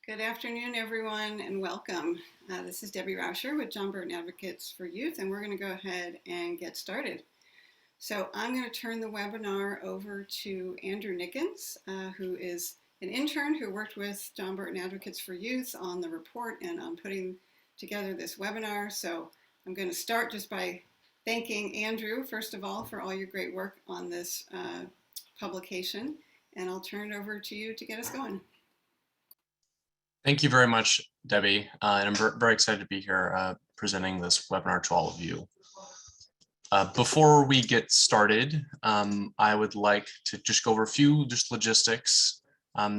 Good afternoon, everyone, and welcome. This is Debbie Rauscher with John Burton Advocates for Youth, and we're going to go ahead and get started. So I'm going to turn the webinar over to Andrew Nickens, who is an intern who worked with John Burton Advocates for Youth on the report and on putting together this webinar. So I'm going to start just by thanking Andrew, first of all, for all your great work on this publication, and I'll turn it over to you to get us going. Thank you very much, Debbie, and I'm very excited to be here presenting this webinar to all of you. Before we get started, I would like to just go over a few logistics.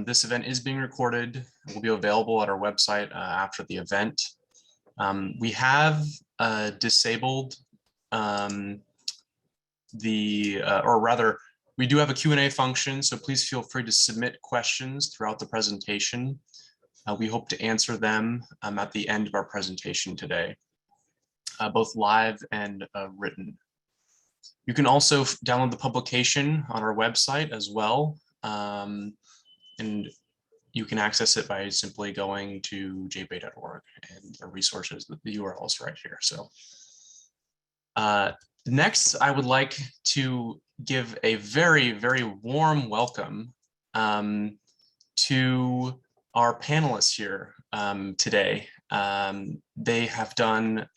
This event is being recorded and will be available at our website after the event. We have disabled we do have a Q&A function, so please feel free to submit questions throughout the presentation. We hope to answer them at the end of our presentation today, both live and written. You can also download the publication on our website as well, and you can access it by simply going to jba.org, and the resources, the URL is right here. So next, I would like to give a very, very warm welcome to our panelists here today. They have done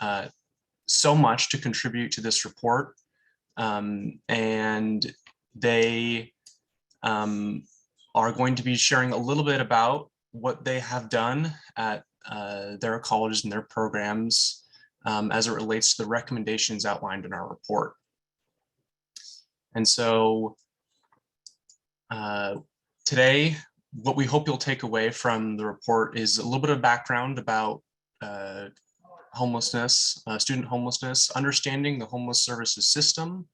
so much to contribute to this report, and they are going to be sharing a little bit about what they have done at their colleges and their programs as it relates to the recommendations outlined in our report. And so today, what we hope you'll take away from the report is a little bit of background about homelessness, student homelessness, understanding the homeless services system,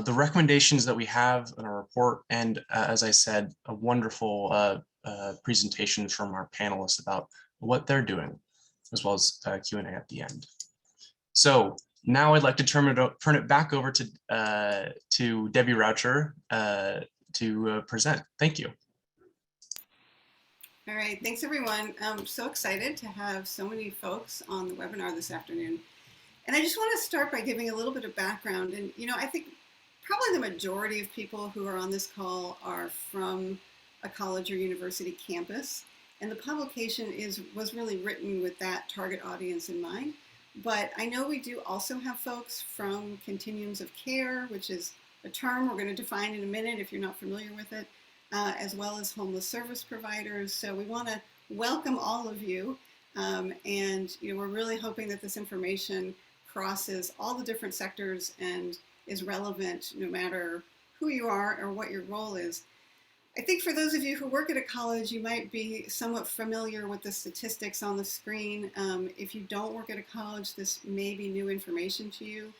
the recommendations that we have in our report, and as I said, a wonderful presentation from our panelists about what they're doing, as well as Q&A at the end. So now I'd like to turn it back over to Debbie Rauscher to present. Thank you. All right, thanks everyone. I'm so excited to have so many folks on the webinar this afternoon. And I just want to start by giving a little bit of background. And, I think probably the majority of people who are on this call are from a college or university campus. And the publication was really written with that target audience in mind. But I know we do also have folks from continuums of care, which is a term we're going to define in a minute if you're not familiar with it. As well as homeless service providers. So we want to welcome all of you. And we're really hoping that this information crosses all the different sectors and is relevant no matter who you are or what your role is. I think for those of you who work at a college, you might be somewhat familiar with the statistics on the screen. If you don't work at a college, this may be new information to you.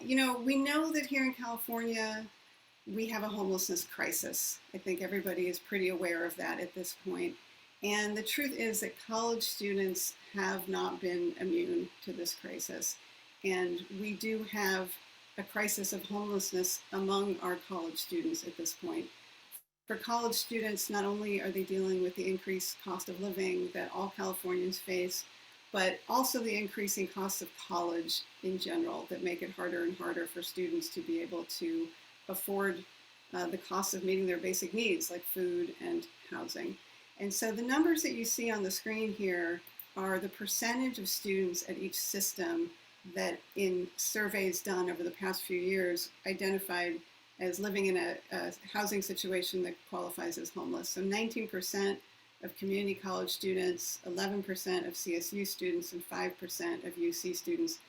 We know that here in California, we have a homelessness crisis. I think everybody is pretty aware of that at this point. And the truth is that college students have not been immune to this crisis. And we do have a crisis of homelessness among our college students at this point. For college students, not only are they dealing with the increased cost of living that all Californians face, but also the increasing costs of college in general that make it harder and harder for students to be able to afford the cost of meeting their basic needs like food and housing. And so the numbers that you see on the screen here are the percentage of students at each system that in surveys done over the past few years identified as living in a housing situation that qualifies as homeless. So 19% of community college students, 11% of CSU students, and 5% of UC students.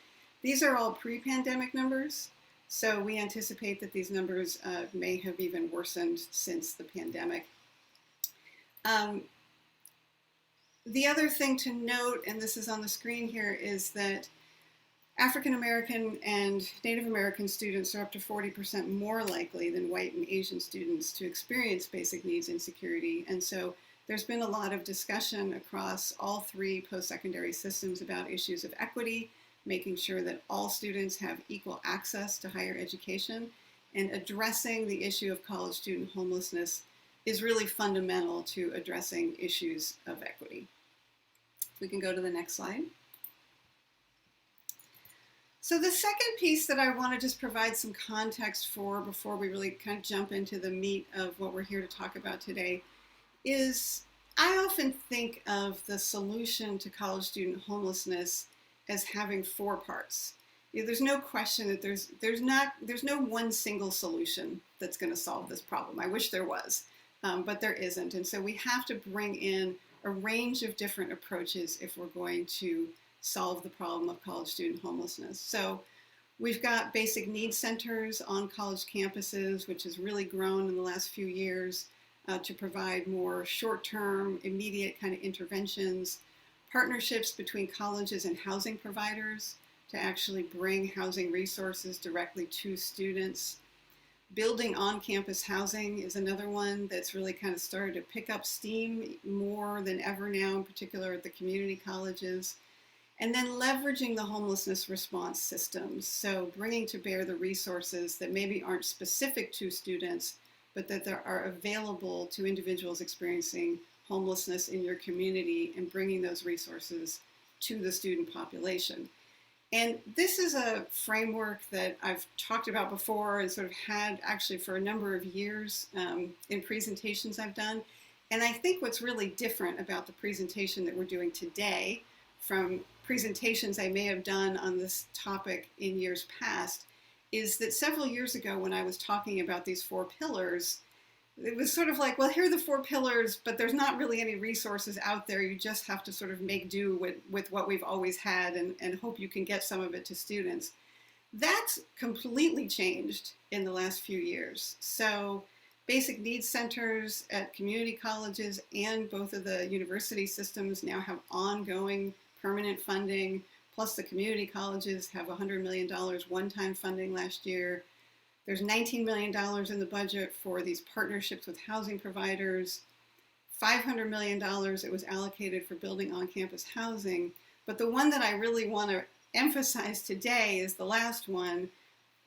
These are all pre-pandemic numbers. So we anticipate that these numbers may have even worsened since the pandemic. The other thing to note, and this is on the screen here, is that African American and Native American students are up to 40% more likely than white and Asian students to experience basic needs insecurity. And so there's been a lot of discussion across all three post-secondary systems about issues of equity, making sure that all students have equal access to higher education, and addressing the issue of college student homelessness is really fundamental to addressing issues of equity. We can go to the next slide. So the second piece that I want to just provide some context for before we really kind of jump into the meat of what we're here to talk about today is I often think of the solution to college student homelessness as having four parts. There's no question that there's no one single solution that's going to solve this problem. I wish there was, but there isn't. And so we have to bring in a range of different approaches if we're going to solve the problem of college student homelessness. So we've got basic needs centers on college campuses, which has really grown in the last few years to provide more short-term, immediate kind of interventions, partnerships between colleges and housing providers to actually bring housing resources directly to students. Building on-campus housing is another one that's really kind of started to pick up steam more than ever now, in particular at the community colleges. And then leveraging the homelessness response systems. So bringing to bear the resources that maybe aren't specific to students, but that they are available to individuals experiencing homelessness in your community and bringing those resources to the student population. And this is a framework that I've talked about before and sort of had actually for a number of years in presentations I've done. And I think what's really different about the presentation that we're doing today from presentations I may have done on this topic in years past is that several years ago when I was talking about these four pillars, it was sort of like, well, here are the four pillars, but there's not really any resources out there. You just have to sort of make do with what we've always had and hope you can get some of it to students. That's completely changed in the last few years. So basic needs centers at community colleges and both of the university systems now have ongoing permanent funding, plus the community colleges have $100 million one-time funding last year. There's $19 million in the budget for these partnerships with housing providers, $500 million that was allocated for building on-campus housing. But the one that I really want to emphasize today is the last one.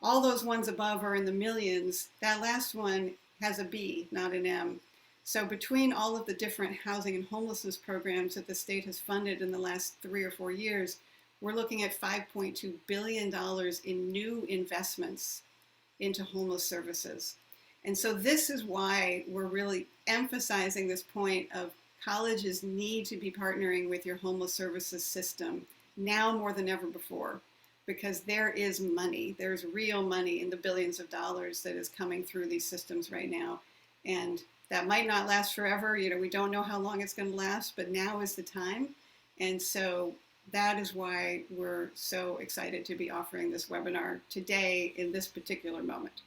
All those ones above are in the millions. That last one has a B, not an M. So between all of the different housing and homelessness programs that the state has funded in the last 3 or 4 years, we're looking at $5.2 billion in new investments into homeless services. And so this is why we're really emphasizing this point of colleges need to be partnering with your homeless services system now more than ever before, because there is money, there's real money in the billions of dollars that is coming through these systems right now. And that might not last forever. We don't know how long it's going to last, but now is the time. And so that is why we're so excited to be offering this webinar today in this particular moment.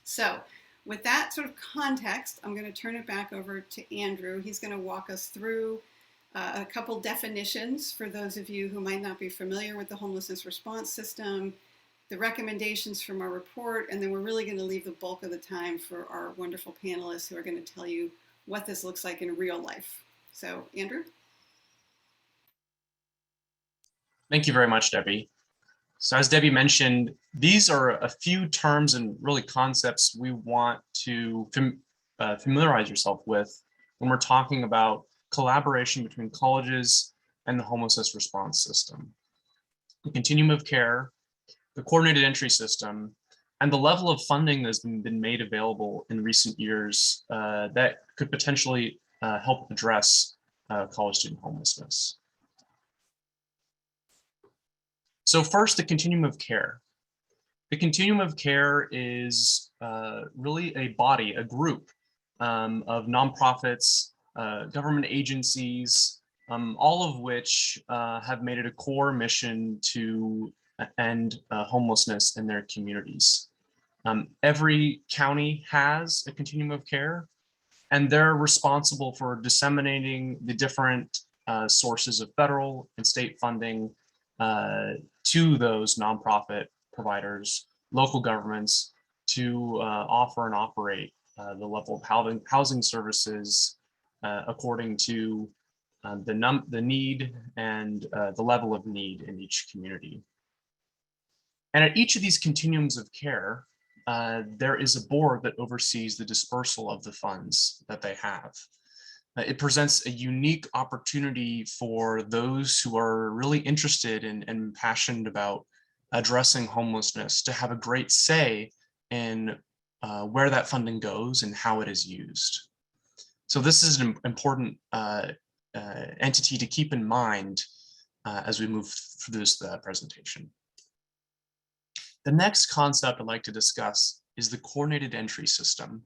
So with that sort of context, I'm going to turn it back over to Andrew. He's going to walk us through a couple definitions for those of you who might not be familiar with the homelessness response system, the recommendations from our report, and then we're really going to leave the bulk of the time for our wonderful panelists who are going to tell you what this looks like in real life. So, Andrew? Thank you very much, Debbie. So as Debbie mentioned, these are a few terms and really concepts we want to familiarize yourself with when we're talking about collaboration between colleges and the homelessness response system. The continuum of care, the coordinated entry system, and the level of funding that's been made available in recent years that could potentially help address college student homelessness. So first, the continuum of care. The continuum of care is really a body, a group of nonprofits, government agencies, all of which have made it a core mission to end homelessness in their communities. Every county has a continuum of care, and they're responsible for disseminating the different sources of federal and state funding to those nonprofit providers, local governments, to offer and operate the level of housing services according to the need and the level of need in each community. And at each of these continuums of care, there is a board that oversees the dispersal of the funds that they have. It presents a unique opportunity for those who are really interested and passionate about addressing homelessness to have a great say in where that funding goes and how it is used. So this is an important entity to keep in mind as we move through this presentation. The next concept I'd like to discuss is the coordinated entry system.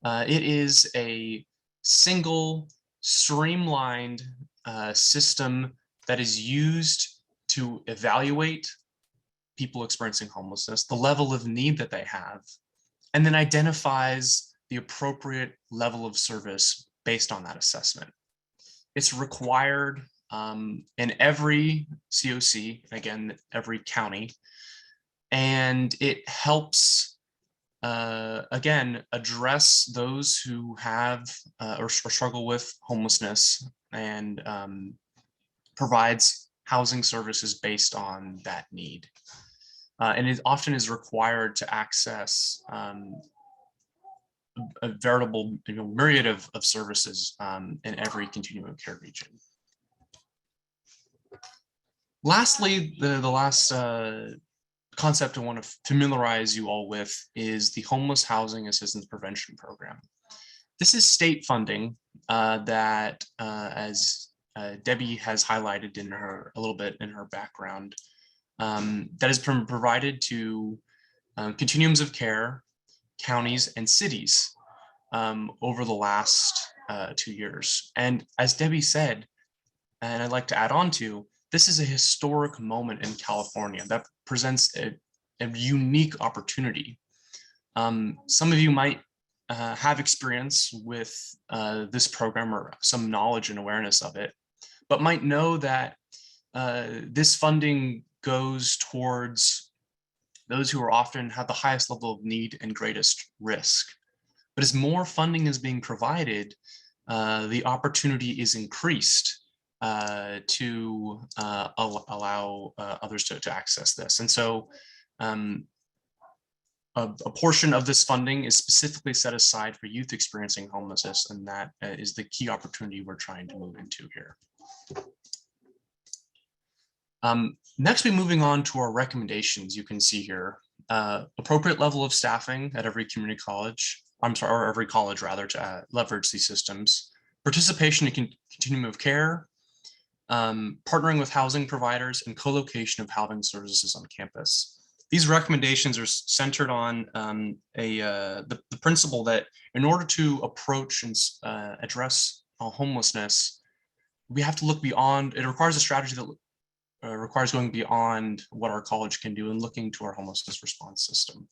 It is a single, streamlined system that is used to evaluate people experiencing homelessness, the level of need that they have, and then identifies the appropriate level of service based on that assessment. It's required in every COC, again, every county, and it helps again, address those who have or struggle with homelessness, and provides housing services based on that need. And it often is required to access a veritable myriad of services in every continuum of care region. Lastly, the last concept I want to familiarize you all with is the Homeless Housing Assistance Prevention Program. This is state funding that, as Debbie has highlighted in her a little bit in her background, that has been provided to continuums of care, counties, and cities over the last 2 years. And as Debbie said, and I'd like to add on to, this is a historic moment in California that presents a unique opportunity. Some of you might have experience with this program or some knowledge and awareness of it, but might know that this funding goes towards those who are often have the highest level of need and greatest risk. But as more funding is being provided, the opportunity is increased to allow others to access this. And so a portion of this funding is specifically set aside for youth experiencing homelessness, and that is the key opportunity we're trying to move into here. Next, we're moving on to our recommendations. You can see here, appropriate level of staffing at every community college, or every college rather, to leverage these systems, participation in continuum of care, partnering with housing providers, and co-location of housing services on campus. These recommendations are centered on the principle that in order to approach and address homelessness, we have to look beyond. It requires a strategy that requires going beyond what our college can do and looking to our homelessness response system.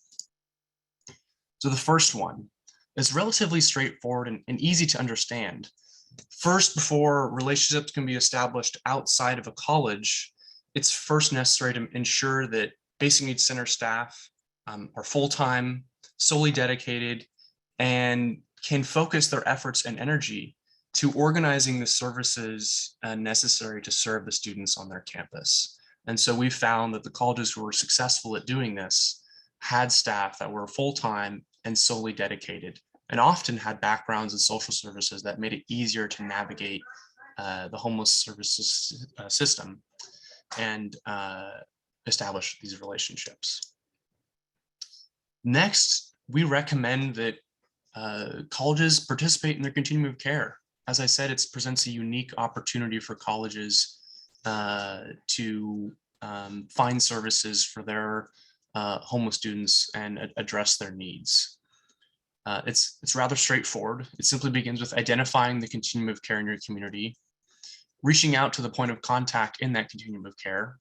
So the first one is relatively straightforward and easy to understand. First, before relationships can be established outside of a college, it's first necessary to ensure that Basic Needs Center staff are full-time, solely dedicated, and can focus their efforts and energy to organizing the services necessary to serve the students on their campus. And so we found that the colleges who were successful at doing this had staff that were full-time and solely dedicated, and often had backgrounds in social services that made it easier to navigate the homeless services system and establish these relationships. Next, we recommend that colleges participate in their continuum of care. As I said, it presents a unique opportunity for colleges to find services for their homeless students and address their needs. It's rather straightforward. It simply begins with identifying the continuum of care in your community, reaching out to the point of contact in that continuum of care,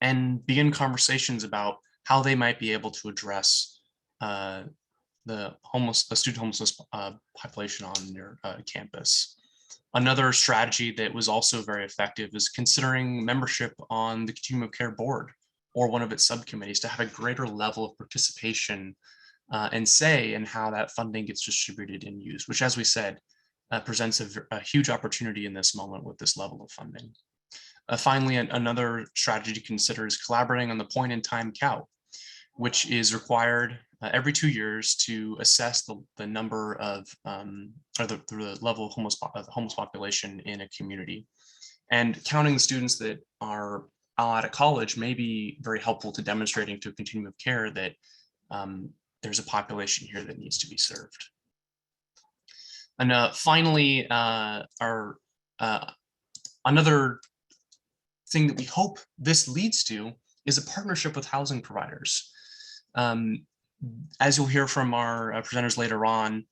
and begin conversations about how they might be able to address the student homelessness population on your campus. Another strategy that was also very effective is considering membership on the Continuum of Care Board or one of its subcommittees to have a greater level of participation and say in how that funding gets distributed and used, which, as we said, presents a huge opportunity in this moment with this level of funding. Finally, another strategy to consider is collaborating on the point in time count. which is required every 2 years to assess the number of or the level of homeless population in a community. And counting the students that are out of college may be very helpful to demonstrating to a continuum of care that there's a population here that needs to be served. And finally, another thing that we hope this leads to is a partnership with housing providers. As you'll hear from our presenters later on,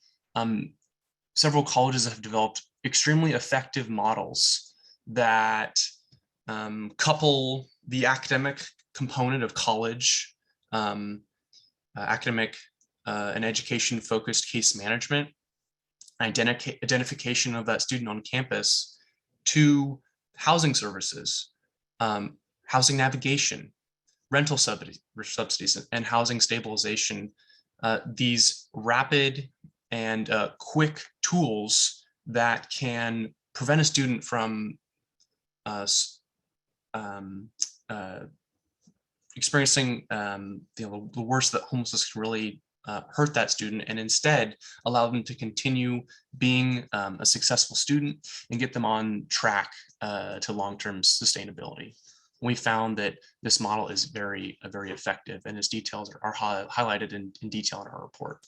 several colleges have developed extremely effective models that couple the academic component of college, academic and education-focused case management, identification of that student on campus, to housing services, housing navigation, rental subsidies, and housing stabilization. These rapid and quick tools that can prevent a student from experiencing the worst that homelessness can really hurt that student, and instead allow them to continue being a successful student and get them on track to long-term sustainability. We found that this model is very effective, and its details are highlighted in detail in our report.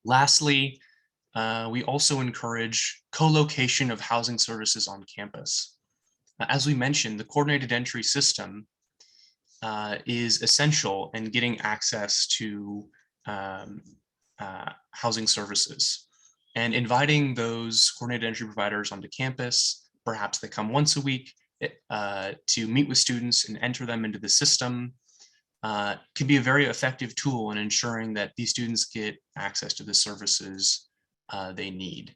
Lastly, we also encourage co-location of housing services on campus. As we mentioned, the coordinated entry system is essential in getting access to housing services, and inviting those coordinated entry providers onto campus, perhaps they come once a week, to meet with students and enter them into the system, can be a very effective tool in ensuring that these students get access to the services they need.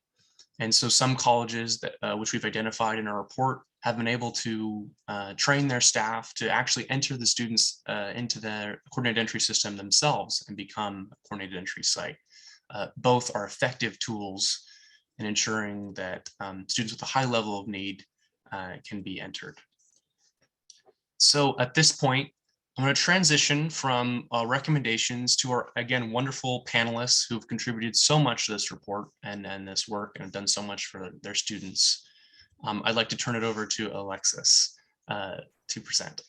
And so some colleges that which we've identified in our report have been able to train their staff to actually enter the students into their coordinated entry system themselves and become a coordinated entry site. Both are effective tools in ensuring that students with a high level of need can be entered. So at this point, I'm going to transition from recommendations to our, again, wonderful panelists who've contributed so much to this report and this work and have done so much for their students. I'd like to turn it over to Alexis to present.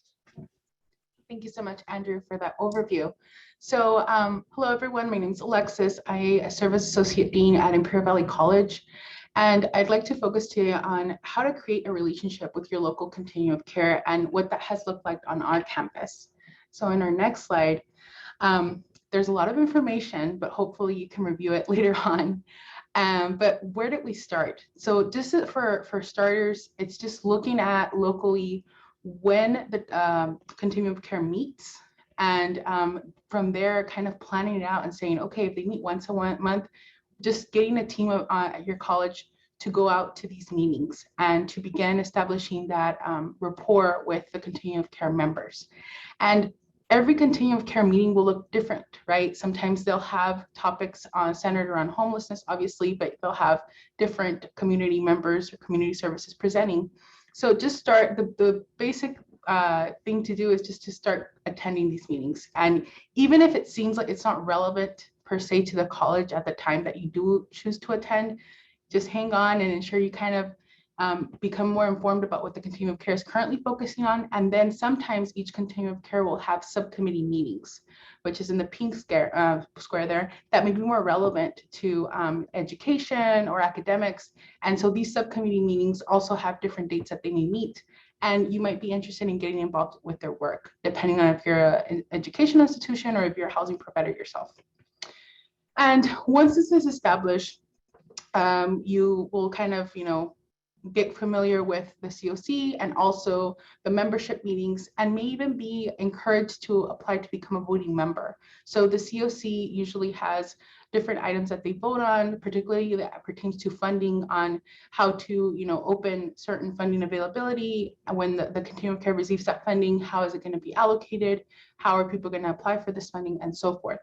Thank you so much, Andrew, for that overview. So hello, everyone. My name is Alexis. I serve as Associate Dean at Imperial Valley College. And I'd like to focus today on how to create a relationship with your local continuum of care and what that has looked like on our campus. So in our next slide, there's a lot of information, but hopefully you can review it later on. But where did we start? So just for starters, it's just looking at locally when the continuum of care meets, and from there kind of planning it out and saying, okay, if they meet once a month, just getting a team at your college to go out to these meetings and to begin establishing that rapport with the continuum of care members. And every continuum of care meeting will look different, right? Sometimes they'll have topics centered around homelessness, obviously, but they'll have different community members or community services presenting. So just start, the basic thing to do is just to start attending these meetings. And even if it seems like it's not relevant per se to the college at the time that you do choose to attend, just hang on and ensure you kind of become more informed about what the continuum of care is currently focusing on. And then sometimes each continuum of care will have subcommittee meetings, which is in the pink square there, that may be more relevant to education or academics. And so these subcommittee meetings also have different dates that they may meet. And you might be interested in getting involved with their work, depending on if you're an educational institution or if you're a housing provider yourself. And once this is established, you will kind of, get familiar with the COC and also the membership meetings, and may even be encouraged to apply to become a voting member. So the COC usually has different items that they vote on, particularly that pertains to funding, on how to, open certain funding availability. When the continuum of care receives that funding, how is it going to be allocated? How are people going to apply for this funding, and so forth.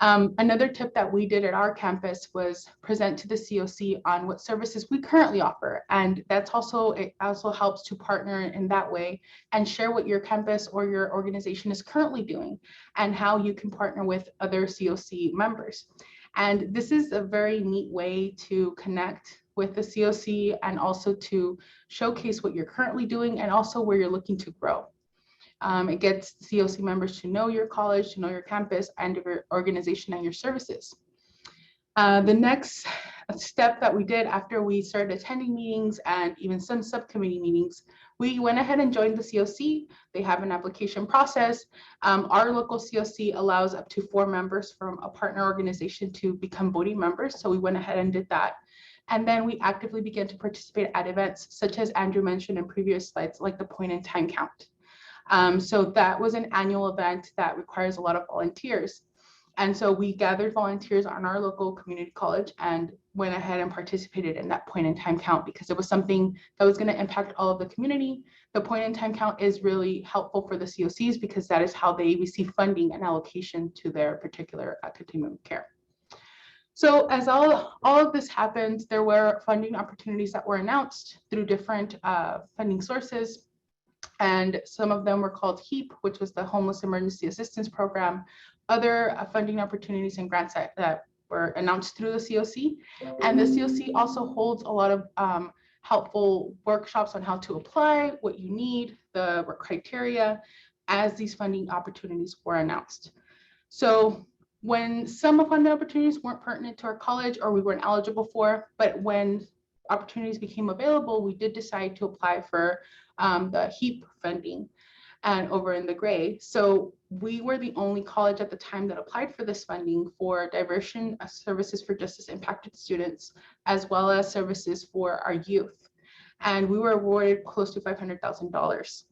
Another tip that we did at our campus was present to the COC on what services we currently offer. And that's also, it also helps to partner in that way and share what your campus or your organization is currently doing and how you can partner with other COC members. And this is a very neat way to connect with the COC and also to showcase what you're currently doing and also where you're looking to grow. It gets COC members to know your college, to know your campus and your organization and your services. The next step that we did after we started attending meetings and even some subcommittee meetings, we went ahead and joined the COC. They have an application process. Our local COC allows up to 4 members from a partner organization to become voting members. So we went ahead and did that. And then we actively began to participate at events such as Andrew mentioned in previous slides, like the point in time count. So that was an annual event that requires a lot of volunteers. And so we gathered volunteers on our local community college and went ahead and participated in that point in time count because it was something that was going to impact all of the community. The point in time count is really helpful for the COCs because that is how they receive funding and allocation to their particular continuum of care. So as all of this happened, there were funding opportunities that were announced through different funding sources. And some of them were called HEAP, which was the Homeless Emergency Assistance Program, other funding opportunities and grants that were announced through the COC. And the COC also holds a lot of helpful workshops on how to apply, what you need, the criteria, as these funding opportunities were announced. So when some funding opportunities weren't pertinent to our college or we weren't eligible for, but when opportunities became available, we did decide to apply for the HEAP funding and over in the gray. So we were the only college at the time that applied for this funding for diversion services for justice impacted students, as well as services for our youth. And we were awarded close to $500,000.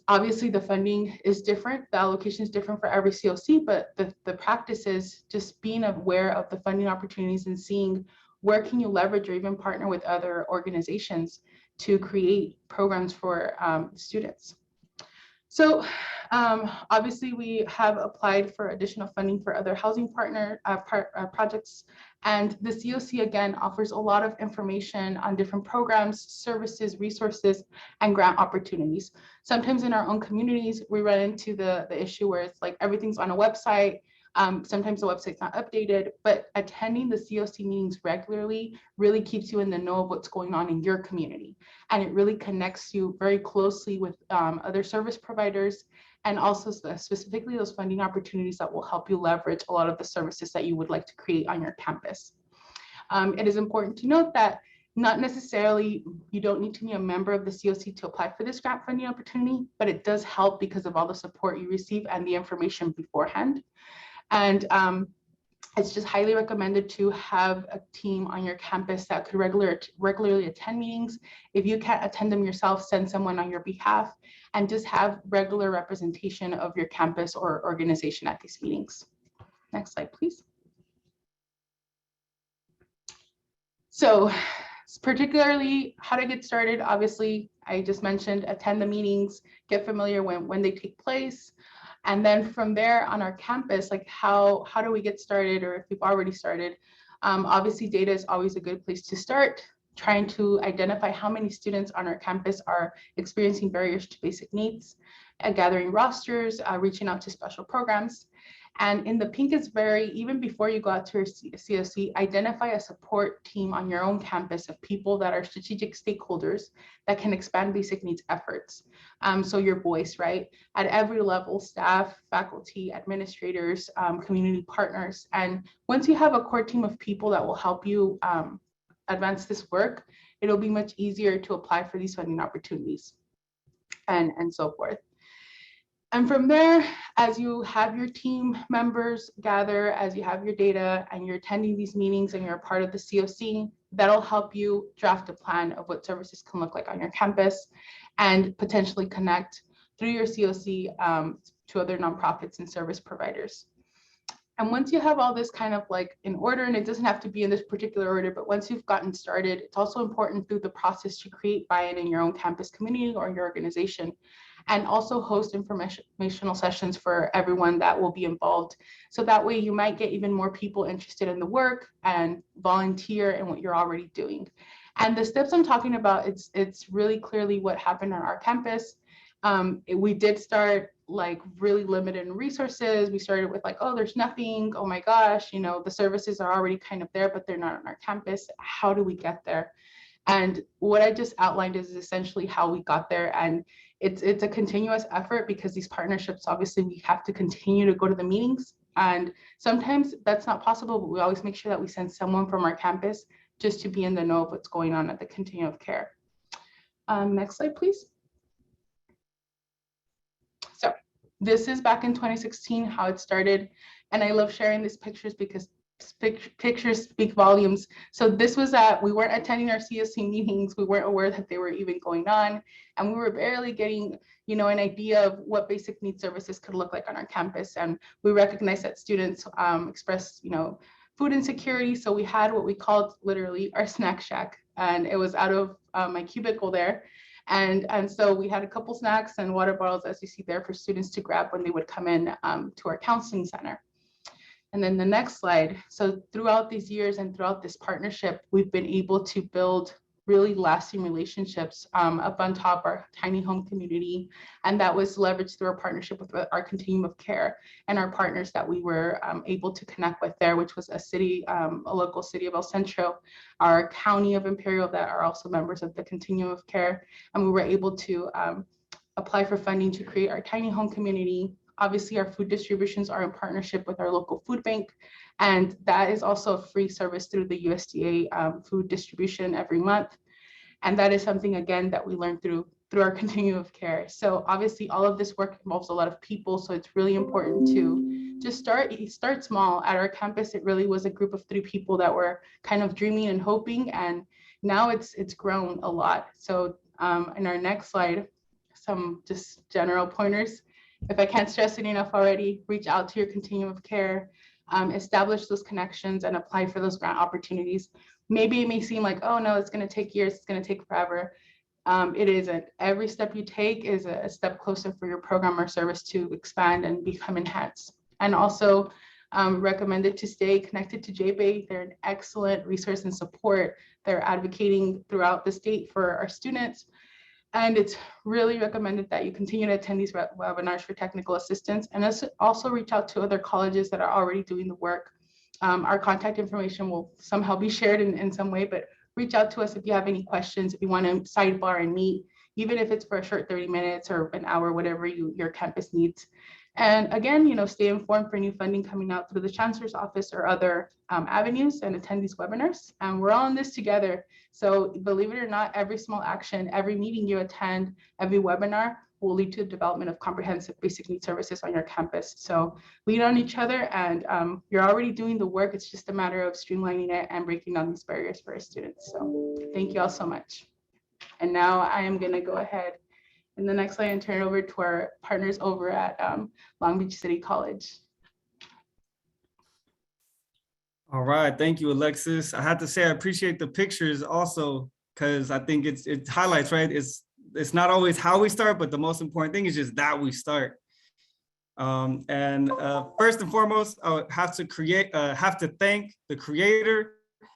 Obviously the funding is different, the allocation is different for every COC, but the practice is just being aware of the funding opportunities and seeing where can you leverage or even partner with other organizations to create programs for students. So obviously we have applied for additional funding for other housing partner projects, and the COC again offers a lot of information on different programs, services, resources, and grant opportunities. Sometimes in our own communities, we run into the issue where it's like everything's on a website. Sometimes the website's not updated, but attending the COC meetings regularly really keeps you in the know of what's going on in your community. And it really connects you very closely with other service providers and also specifically those funding opportunities that will help you leverage a lot of the services that you would like to create on your campus. It is important to note that not necessarily, you don't need to be a member of the COC to apply for this grant funding opportunity, but it does help because of all the support you receive and the information beforehand. And it's just highly recommended to have a team on your campus that could regularly attend meetings. If you can't attend them yourself, send someone on your behalf and just have regular representation of your campus or organization at these meetings. Next slide, please. So particularly how to get started, obviously, I just mentioned attend the meetings, get familiar when they take place. And then from there on our campus, like how do we get started, or if we've already started, obviously data is always a good place to start, trying to identify how many students on our campus are experiencing barriers to basic needs, gathering rosters, reaching out to special programs. And in the pink is even before you go out to your COC, identify a support team on your own campus of people that are strategic stakeholders that can expand basic needs efforts. So your voice, right? At every level, staff, faculty, administrators, community partners. And once you have a core team of people that will help you advance this work, it'll be much easier to apply for these funding opportunities and so forth. And from there, as you have your team members gather, as you have your data and you're attending these meetings and you're a part of the COC, that'll help you draft a plan of what services can look like on your campus and potentially connect through your COC to other nonprofits and service providers. And once you have all this kind of like in order, and it doesn't have to be in this particular order, but once you've gotten started, it's also important through the process to create buy-in in your own campus community or your organization. and also host informational sessions for everyone that will be involved. So that way you might get even more people interested in the work and volunteer in what you're already doing. And the steps I'm talking about, it's really clearly what happened on our campus. We did start like really limited in resources. We started with like, oh, there's nothing. Oh my gosh, you know, the services are already kind of there, but they're not on our campus. How do we get there? And what I just outlined is essentially how we got there. And it's a continuous effort because these partnerships, obviously, we have to continue to go to the meetings. And sometimes that's not possible, but we always make sure that we send someone from our campus just to be in the know of what's going on at the continuum of care. Next slide, please. So this is back in 2016, how it started. And I love sharing these pictures because pictures speak volumes. So this was we weren't attending our CSC meetings. We weren't aware that they were even going on. And we were barely getting, you know, an idea of what basic needs services could look like on our campus. And we recognized that students expressed, you know, food insecurity. So we had what we called literally our snack shack. And it was out of my cubicle there. And so we had a couple snacks and water bottles, as you see there, for students to grab when they would come in to our counseling center. And then the next slide. So throughout these years and throughout this partnership, we've been able to build really lasting relationships up on top our tiny home community. And that was leveraged through our partnership with our continuum of care and our partners that we were able to connect with there, which was a local city of El Centro, our county of Imperial that are also members of the continuum of care. And we were able to apply for funding to create our tiny home community. Obviously, our food distributions are in partnership with our local food bank, and that is also a free service through the USDA food distribution every month. And that is something, again, that we learned through our continuum of care. So obviously, all of this work involves a lot of people, so it's really important to just start small. At our campus, it really was a group of 3 people that were kind of dreaming and hoping, and now it's grown a lot. So in our next slide, some just general pointers. If I can't stress it enough already, reach out to your continuum of care, establish those connections and apply for those grant opportunities. Maybe it may seem like, oh no, it's going to take years, it's going to take forever. It isn't. Every step you take is a step closer for your program or service to expand and become enhanced. And also recommended to stay connected to JBay. They're an excellent resource and support. They're advocating throughout the state for our students. And it's really recommended that you continue to attend these webinars for technical assistance, and also reach out to other colleges that are already doing the work. Our contact information will somehow be shared in some way, but reach out to us if you have any questions, if you want to sidebar and meet, even if it's for a short 30 minutes or an hour, whatever your campus needs. And again, you know, stay informed for new funding coming out through the Chancellor's Office or other avenues, and attend these webinars. And we're all in this together. So believe it or not, every small action, every meeting you attend, every webinar will lead to the development of comprehensive basic needs services on your campus. So lean on each other, and you're already doing the work. It's just a matter of streamlining it and breaking down these barriers for our students. So thank you all so much. And now I am going to go ahead in the next slide and turn it over to our partners over at Long Beach City College. All right, thank you, Alexis. I have to say I appreciate the pictures also, because I think it highlights, right? It's not always how we start, but the most important thing is just that we start. First and foremost, I would have to thank the creator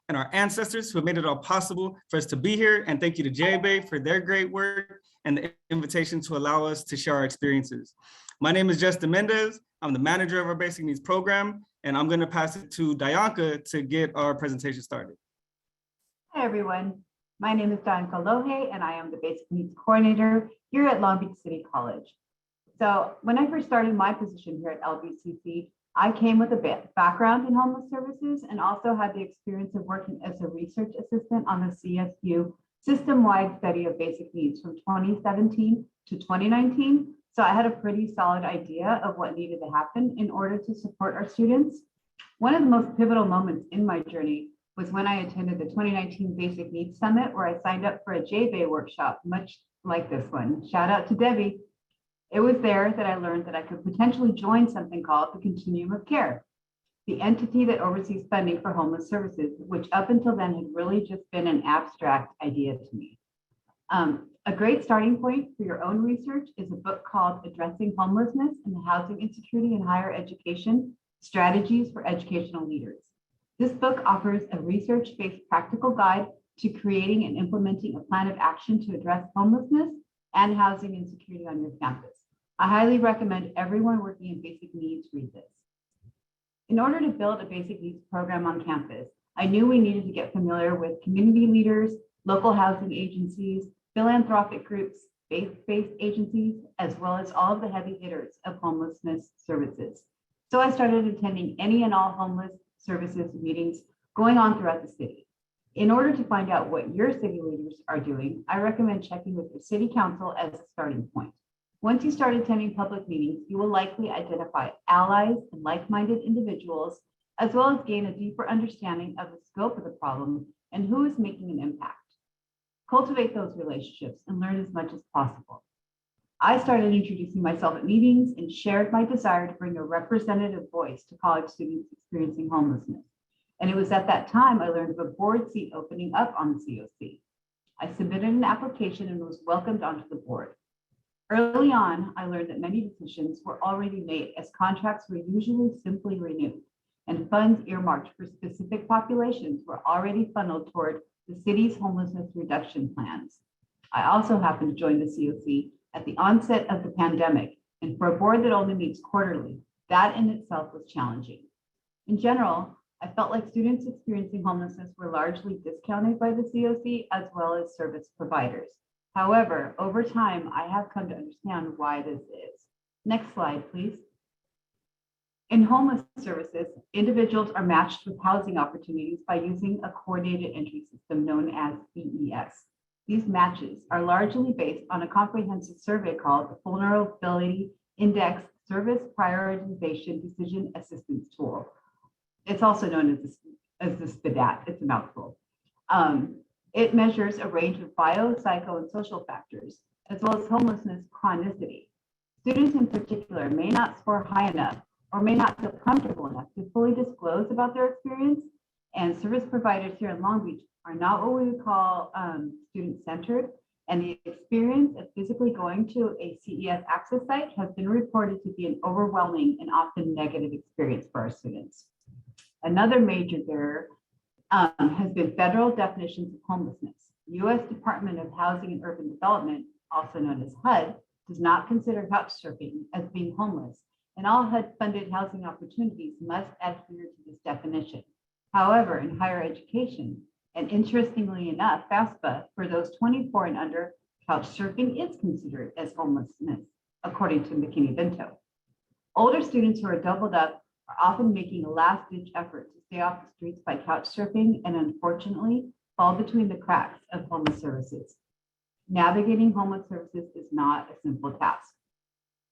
and our ancestors who have made it all possible for us to be here. And thank you to JBay for their great work and the invitation to allow us to share our experiences. My name is Justin Mendez. I'm the manager of our Basic Needs program, and I'm going to pass it to Dianca to get our presentation started. Hi, everyone. My name is Dianca Lohe, and I am the Basic Needs Coordinator here at Long Beach City College. So when I first started my position here at LBCC, I came with a background in homeless services and also had the experience of working as a research assistant on the CSU system-wide study of basic needs from 2017 to 2019. So I had a pretty solid idea of what needed to happen in order to support our students. One of the most pivotal moments in my journey was when I attended the 2019 Basic Needs Summit, where I signed up for a JBay workshop, much like this one. Shout out to Debbie. It was there that I learned that I could potentially join something called the Continuum of Care, the entity that oversees funding for homeless services, which up until then had really just been an abstract idea to me. A great starting point for your own research is a book called Addressing Homelessness and Housing Insecurity in Higher Education, Strategies for Educational Leaders. This book offers a research-based practical guide to creating and implementing a plan of action to address homelessness and housing insecurity on your campus. I highly recommend everyone working in basic needs read this. In order to build a basic needs program on campus, I knew we needed to get familiar with community leaders, local housing agencies, philanthropic groups, faith-based agencies, as well as all of the heavy hitters of homelessness services. So I started attending any and all homeless services meetings going on throughout the city. In order to find out what your city leaders are doing, I recommend checking with your city council as a starting point. Once you start attending public meetings, you will likely identify allies and like-minded individuals, as well as gain a deeper understanding of the scope of the problem and who is making an impact. Cultivate those relationships and learn as much as possible. I started introducing myself at meetings and shared my desire to bring a representative voice to college students experiencing homelessness. And it was at that time I learned of a board seat opening up on the COC. I submitted an application and was welcomed onto the board. Early on, I learned that many decisions were already made as contracts were usually simply renewed and funds earmarked for specific populations were already funneled toward the city's homelessness reduction plans. I also happened to join the COC at the onset of the pandemic, and for a board that only meets quarterly, that in itself was challenging. In general, I felt like students experiencing homelessness were largely discounted by the COC as well as service providers. However, over time, I have come to understand why this is. Next slide, please. In homeless services, individuals are matched with housing opportunities by using a coordinated entry system known as CES. These matches are largely based on a comprehensive survey called the Vulnerability Index Service Prioritization Decision Assistance Tool. It's also known as the SPDAT, it's a mouthful. It measures a range of bio, psycho, and social factors, as well as homelessness chronicity. Students in particular may not score high enough or may not feel comfortable enough to fully disclose about their experience, and service providers here in Long Beach are not what we would call student-centered, and the experience of physically going to a CES access site has been reported to be an overwhelming and often negative experience for our students. Another major barrier has been federal definitions of homelessness. U.S. Department of Housing and Urban Development, also known as HUD, does not consider couchsurfing as being homeless, and all HUD-funded housing opportunities must adhere to this definition. However, in higher education, and interestingly enough, FAFSA, for those 24 and under, couchsurfing is considered as homelessness, according to McKinney-Vento. Older students who are doubled up are often making a last-ditch effort to stay off the streets by couchsurfing and unfortunately fall between the cracks of homeless services. Navigating homeless services is not a simple task.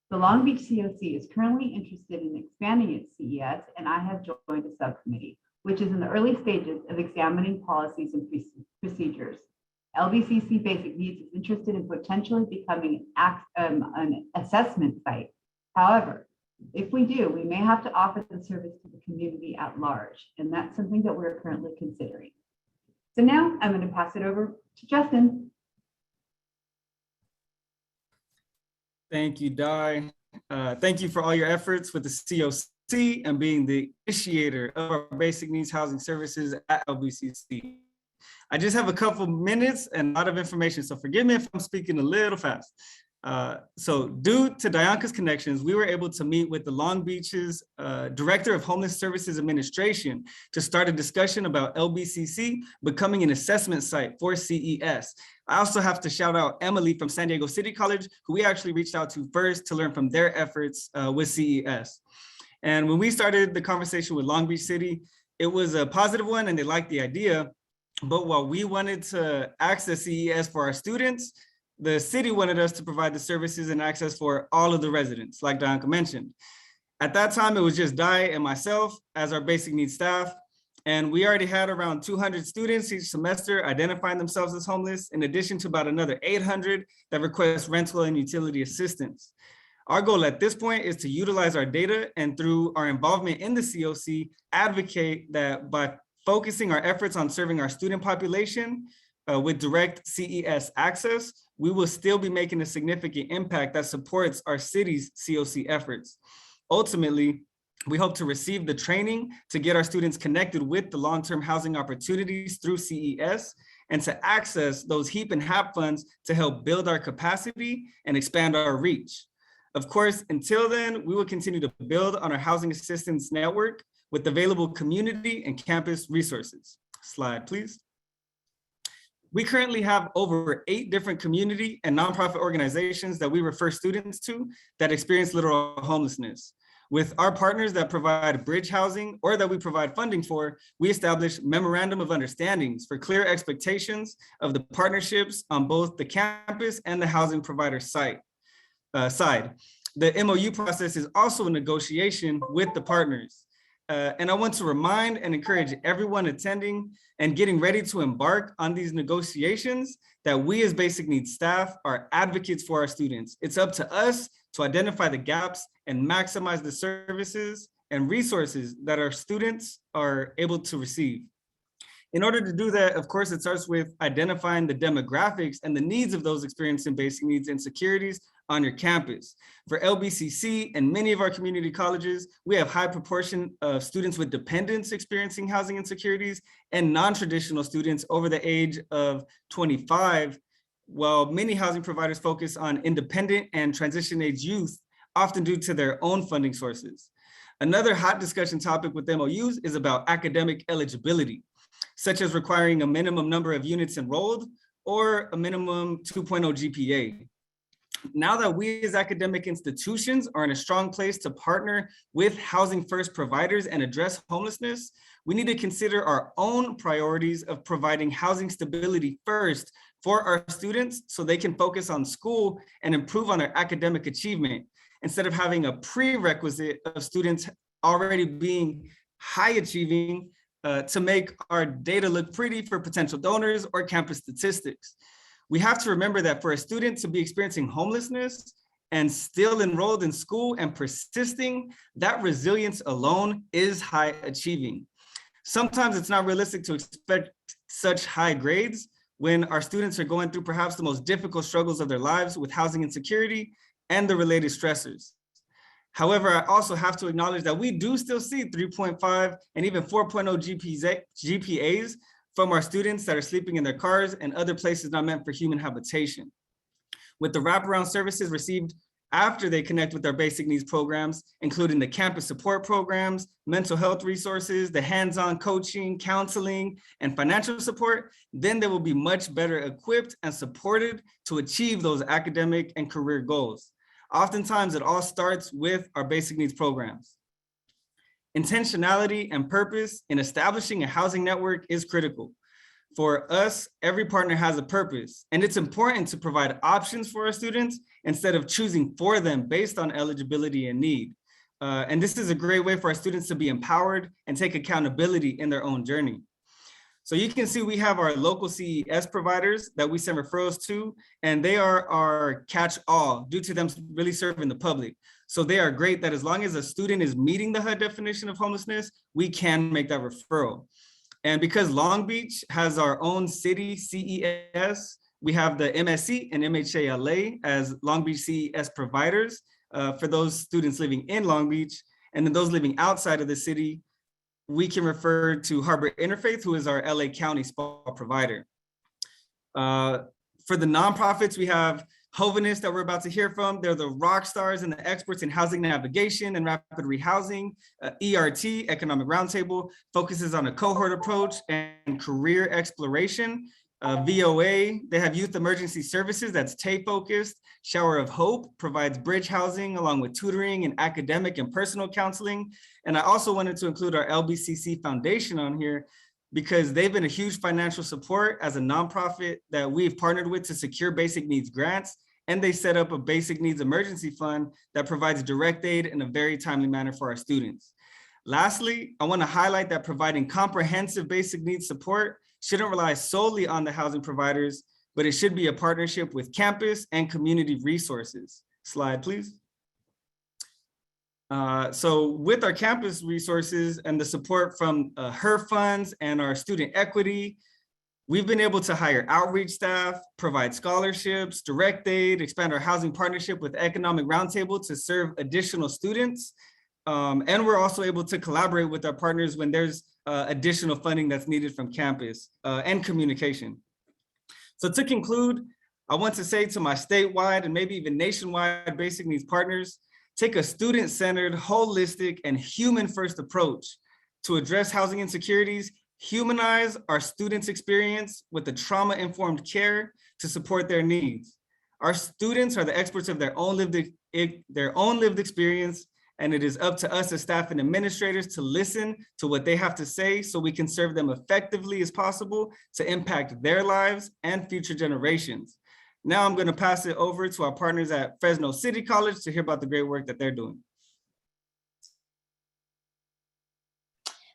The Long Beach COC is currently interested in expanding its CES, and I have joined a subcommittee, which is in the early stages of examining policies and procedures. LBCC Basic Needs is interested in potentially becoming an assessment site. However, if we do, we may have to offer the service to the community at large, and that's something that we're currently considering. So now I'm going to pass it over to Justin. Thank you, Di. Thank you for all your efforts with the COC and being the initiator of our basic needs housing services at LBCC. I just have a couple minutes and a lot of information, so forgive me if I'm speaking a little fast. So due to Dianca's connections, we were able to meet with the Long Beach's Director of Homeless Services Administration to start a discussion about LBCC becoming an assessment site for CES. I also have to shout out Emily from San Diego City College, who we actually reached out to first to learn from their efforts with CES. And when we started the conversation with Long Beach City, it was a positive one and they liked the idea. But while we wanted to access CES for our students, the city wanted us to provide the services and access for all of the residents, like Dianca mentioned. At that time, it was just Di and myself as our basic needs staff. And we already had around 200 students each semester identifying themselves as homeless, in addition to about another 800 that request rental and utility assistance. Our goal at this point is to utilize our data and through our involvement in the COC, advocate that by focusing our efforts on serving our student population, with direct CES access, we will still be making a significant impact that supports our city's COC efforts. Ultimately, we hope to receive the training to get our students connected with the long-term housing opportunities through CES and to access those HEAP and HAP funds to help build our capacity and expand our reach. Of course, until then, we will continue to build on our housing assistance network with available community and campus resources. Slide, please. We currently have over 8 different community and nonprofit organizations that we refer students to that experience literal homelessness. With our partners that provide bridge housing or that we provide funding for, we establish memorandum of understandings for clear expectations of the partnerships on both the campus and the housing provider side. The MOU process is also a negotiation with the partners. And I want to remind and encourage everyone attending and getting ready to embark on these negotiations that we as basic needs staff are advocates for our students. It's up to us to identify the gaps and maximize the services and resources that our students are able to receive. In order to do that, of course, it starts with identifying the demographics and the needs of those experiencing basic needs and securities on your campus. For LBCC and many of our community colleges, we have high proportion of students with dependents experiencing housing insecurities and non-traditional students over the age of 25, while many housing providers focus on independent and transition age youth, often due to their own funding sources. Another hot discussion topic with MOUs is about academic eligibility, such as requiring a minimum number of units enrolled or a minimum 2.0 GPA. Now that we as academic institutions are in a strong place to partner with housing first providers and address homelessness, we need to consider our own priorities of providing housing stability first for our students so they can focus on school and improve on their academic achievement, instead of having a prerequisite of students already being high achieving to make our data look pretty for potential donors or campus statistics. We have to remember that for a student to be experiencing homelessness and still enrolled in school and persisting, that resilience alone is high achieving. Sometimes it's not realistic to expect such high grades when our students are going through perhaps the most difficult struggles of their lives with housing insecurity and the related stressors. However, I also have to acknowledge that we do still see 3.5 and even 4.0 GPAs from our students that are sleeping in their cars and other places not meant for human habitation. With the wraparound services received after they connect with our basic needs programs, including the campus support programs, mental health resources, the hands-on coaching, counseling, and financial support, then they will be much better equipped and supported to achieve those academic and career goals. Oftentimes, it all starts with our basic needs programs. Intentionality and purpose in establishing a housing network is critical. For us, every partner has a purpose, and it's important to provide options for our students instead of choosing for them based on eligibility and need. And this is a great way for our students to be empowered and take accountability in their own journey. So you can see we have our local CES providers that we send referrals to, and they are our catch-all due to them really serving the public. So they are great that as long as a student is meeting the HUD definition of homelessness, we can make that referral. And because Long Beach has our own city CES, we have the MSC and MHALA as Long Beach CES providers for those students living in Long Beach. And then those living outside of the city, we can refer to Harbor Interfaith, who is our LA County SPA provider. For the nonprofits, we have Hovinist that we're about to hear from. They're the rock stars and the experts in housing navigation and rapid rehousing. ERT, Economic Roundtable, focuses on a cohort approach and career exploration. VOA, they have Youth Emergency Services, that's TAY focused. Shower of Hope provides bridge housing along with tutoring and academic and personal counseling. And I also wanted to include our LBCC Foundation on here because they've been a huge financial support as a nonprofit that we've partnered with to secure basic needs grants. And they set up a basic needs emergency fund that provides direct aid in a very timely manner for our students. Lastly, I want to highlight that providing comprehensive basic needs support shouldn't rely solely on the housing providers, but it should be a partnership with campus and community resources. Slide, please. So with our campus resources and the support from HER funds and our student equity, We've been able to hire outreach staff, provide scholarships, direct aid, expand our housing partnership with Economic Roundtable to serve additional students. And we're also able to collaborate with our partners when there's additional funding that's needed from campus and communication. So to conclude, I want to say to my statewide and maybe even nationwide basic needs partners, take a student-centered, holistic, and human-first approach to address housing insecurities, humanize our students' experience with the trauma-informed care to support their needs. Our students are the experts of their own lived experience, and it is up to us as staff and administrators to listen to what they have to say so we can serve them effectively as possible to impact their lives and future generations. Now I'm going to pass it over to our partners at Fresno City College to hear about the great work that they're doing.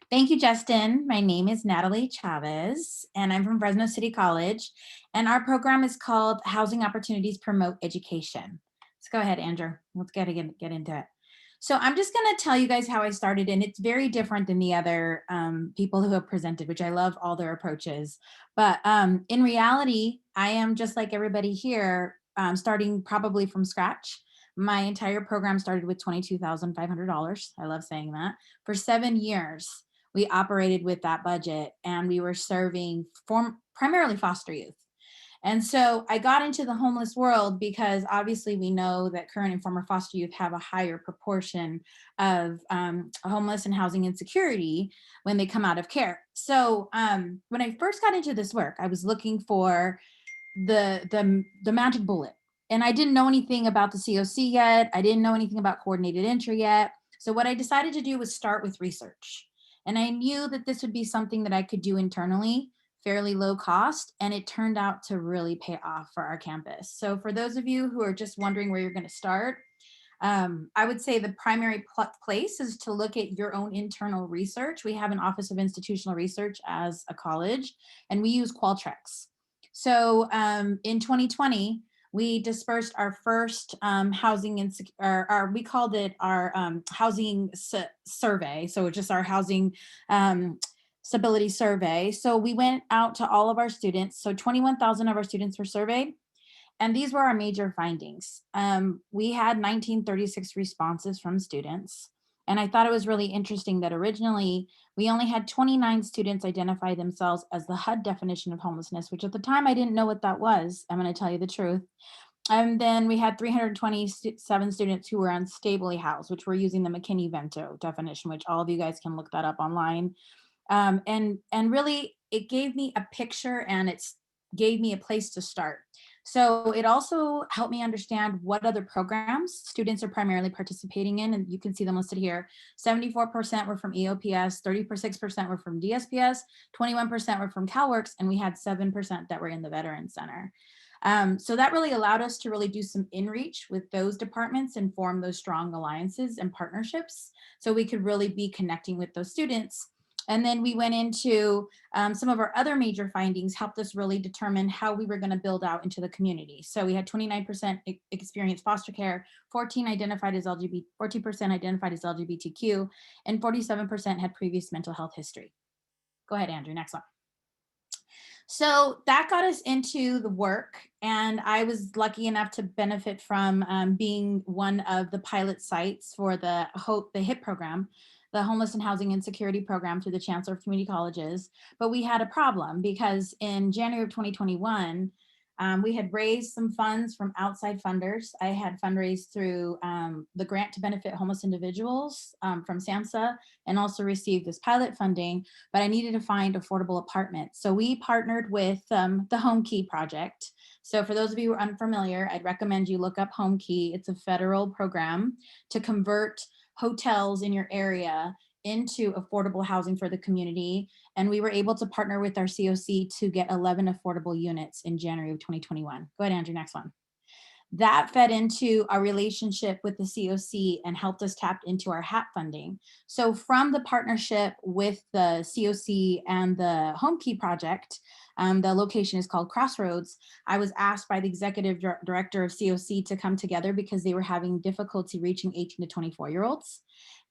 Thank you, Justin. My name is Natalie Chavez, and I'm from Fresno City College, and our program is called Housing Opportunities Promote Education. Let's go ahead, Andrew. Let's get into it. So I'm just going to tell you guys how I started, and it's very different than the other people who have presented, which I love all their approaches. But in reality, I am just like everybody here, starting probably from scratch. My entire program started with $22,500. I love saying that. For 7 years, we operated with that budget, and we were serving primarily foster youth. And so I got into the homeless world because obviously we know that current and former foster youth have a higher proportion of homeless and housing insecurity when they come out of care. So when I first got into this work, I was looking for the magic bullet. And I didn't know anything about the COC yet. I didn't know anything about coordinated entry yet. So what I decided to do was start with research. And I knew that this would be something that I could do internally, fairly low cost, and it turned out to really pay off for our campus. So for those of you who are just wondering where you're going to start, I would say the primary place is to look at your own internal research. We have an Office of Institutional Research as a college, and we use Qualtrics. So in 2020, we dispersed our first housing, we called it our housing survey. So just our housing stability survey. So we went out to all of our students. So 21,000 of our students were surveyed. And these were our major findings. We had 1936 responses from students. And I thought it was really interesting that originally we only had 29 students identify themselves as the HUD definition of homelessness, which at the time I didn't know what that was. I'm going to tell you the truth. And then we had 327 students who were unstably housed, which were using the McKinney-Vento definition, which all of you guys can look that up online. And really, it gave me a picture, and it gave me a place to start. So it also helped me understand what other programs students are primarily participating in, and you can see them listed here. 74% were from EOPS, 36% were from DSPS, 21% were from CalWORKS, and we had 7% that were in the Veterans Center. So that really allowed us to really do some in-reach with those departments and form those strong alliances and partnerships, so we could really be connecting with those students. And then we went into some of our other major findings, helped us really determine how we were going to build out into the community. So we had 29% experienced foster care, 14% identified as LGBTQ, and 47% had previous mental health history. Go ahead, Andrew, next one. So that got us into the work, and I was lucky enough to benefit from being one of the pilot sites for the HIP program, the Homeless and Housing Insecurity Program, through the Chancellor of Community Colleges. But we had a problem because in January of 2021, we had raised some funds from outside funders. I had fundraised through the Grant to Benefit Homeless Individuals from SAMHSA, and also received this pilot funding, but I needed to find affordable apartments. So we partnered with the Home Key Project. So for those of you who are unfamiliar, I'd recommend you look up Home Key. It's a federal program to convert hotels in your area into affordable housing for the community. And we were able to partner with our COC to get 11 affordable units in January of 2021. Go ahead, Andrew, next one. That fed into our relationship with the COC and helped us tap into our HAP funding. So from the partnership with the COC and the Home Key Project, the location is called Crossroads, I was asked by the executive director of COC to come together because they were having difficulty reaching 18 to 24-year-olds.